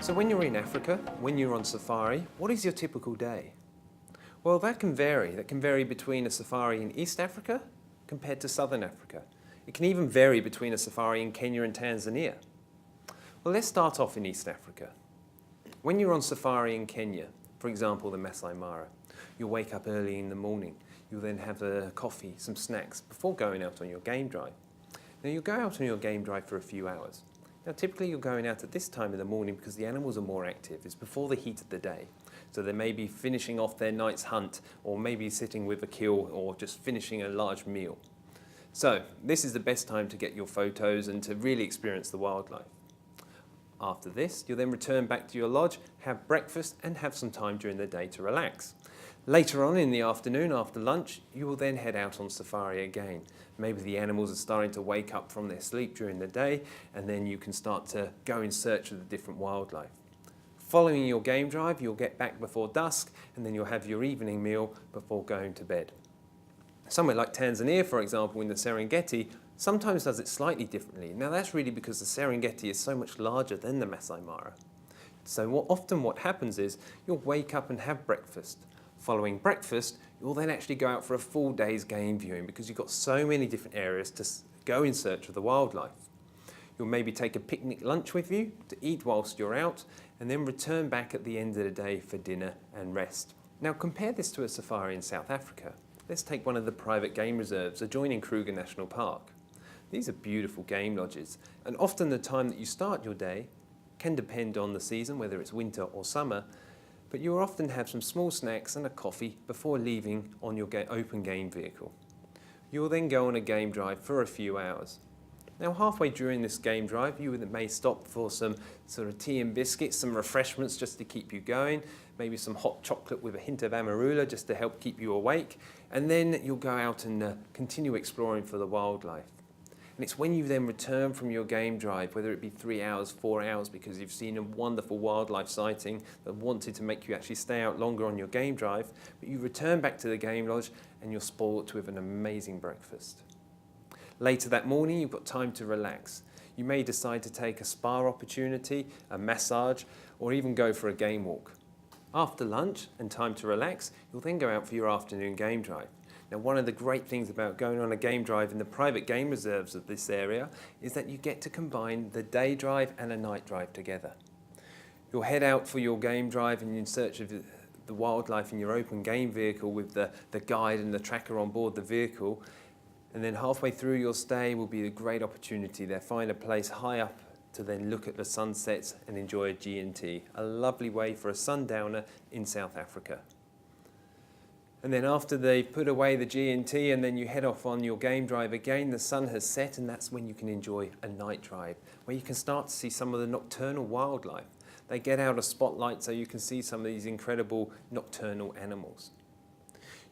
So when you're in Africa, when you're on safari, what is your typical day? Well, that can vary. That can vary between a safari in East Africa compared to Southern Africa. It can even vary between a safari in Kenya and Tanzania. Well, let's start off in East Africa. When you're on safari in Kenya, for example, the Masai Mara, you'll wake up early in the morning. You'll then have a coffee, some snacks before going out on your game drive. Now, you'll go out on your game drive for a few hours. Now, typically you're going out at this time in the morning because the animals are more active. It's before the heat of the day. So they may be finishing off their night's hunt, or maybe sitting with a kill, or just finishing a large meal. So this is the best time to get your photos and to really experience the wildlife. After this, you'll then return back to your lodge, have breakfast, and have some time during the day to relax. Later on in the afternoon, after lunch, you will then head out on safari again. Maybe the animals are starting to wake up from their sleep during the day, and then you can start to go in search of the different wildlife. Following your game drive, you'll get back before dusk, and then you'll have your evening meal before going to bed. Somewhere like Tanzania, for example, in the Serengeti, sometimes does it slightly differently. Now that's really because the Serengeti is so much larger than the Masai Mara. So often what happens is you'll wake up and have breakfast. Following breakfast, you'll then actually go out for a full day's game viewing because you've got so many different areas to go in search of the wildlife. You'll maybe take a picnic lunch with you to eat whilst you're out, and then return back at the end of the day for dinner and rest. Now compare this to a safari in South Africa. Let's take one of the private game reserves adjoining Kruger National Park. These are beautiful game lodges, and often the time that you start your day can depend on the season, whether it's winter or summer, but you'll often have some small snacks and a coffee before leaving on your open game vehicle. You'll then go on a game drive for a few hours. Now halfway during this game drive, you may stop for some sort of tea and biscuits, some refreshments just to keep you going, maybe some hot chocolate with a hint of amarula just to help keep you awake, and then you'll go out and continue exploring for the wildlife. And it's when you then return from your game drive, whether it be 3 hours, 4 hours, because you've seen a wonderful wildlife sighting that wanted to make you actually stay out longer on your game drive, but you return back to the game lodge and you're spoilt with an amazing breakfast. Later that morning, you've got time to relax. You may decide to take a spa opportunity, a massage, or even go for a game walk. After lunch and time to relax, you'll then go out for your afternoon game drive. Now, one of the great things about going on a game drive in the private game reserves of this area is that you get to combine the day drive and a night drive together. You'll head out for your game drive and in search of the wildlife in your open game vehicle with the guide and the tracker on board the vehicle. And then halfway through your stay will be a great opportunity there. Find a place high up to then look at the sunsets and enjoy a G&T, a lovely way for a sundowner in South Africa. And then after they've put away the G&T and then you head off on your game drive again, the sun has set, and that's when you can enjoy a night drive, where you can start to see some of the nocturnal wildlife. They get out a spotlight so you can see some of these incredible nocturnal animals.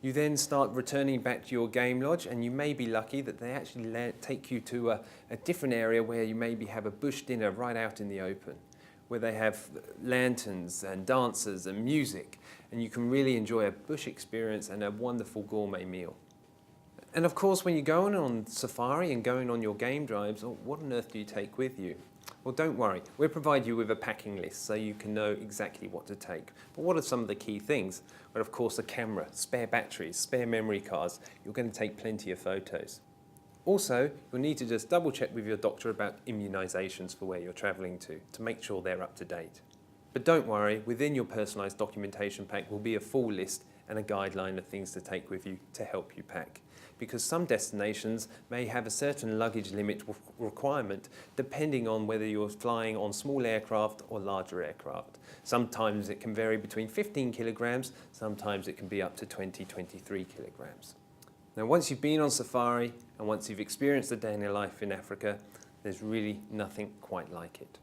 You then start returning back to your game lodge, and you may be lucky that they actually take you to a different area where you maybe have a bush dinner right out in the open, where they have lanterns and dancers and music, and you can really enjoy a bush experience and a wonderful gourmet meal. And of course, when you're going on safari and going on your game drives, what on earth do you take with you? Well, don't worry, we'll provide you with a packing list so you can know exactly what to take. But what are some of the key things? Well, of course, a camera, spare batteries, spare memory cards. You're going to take plenty of photos. Also, you'll need to just double check with your doctor about immunisations for where you're travelling to make sure they're up to date. But don't worry, within your personalised documentation pack will be a full list and a guideline of things to take with you to help you pack. Because some destinations may have a certain luggage limit requirement depending on whether you're flying on small aircraft or larger aircraft. Sometimes it can vary between 15 kilograms, sometimes it can be up to 23 kilograms. Now, once you've been on safari and once you've experienced a day in your life in Africa, there's really nothing quite like it.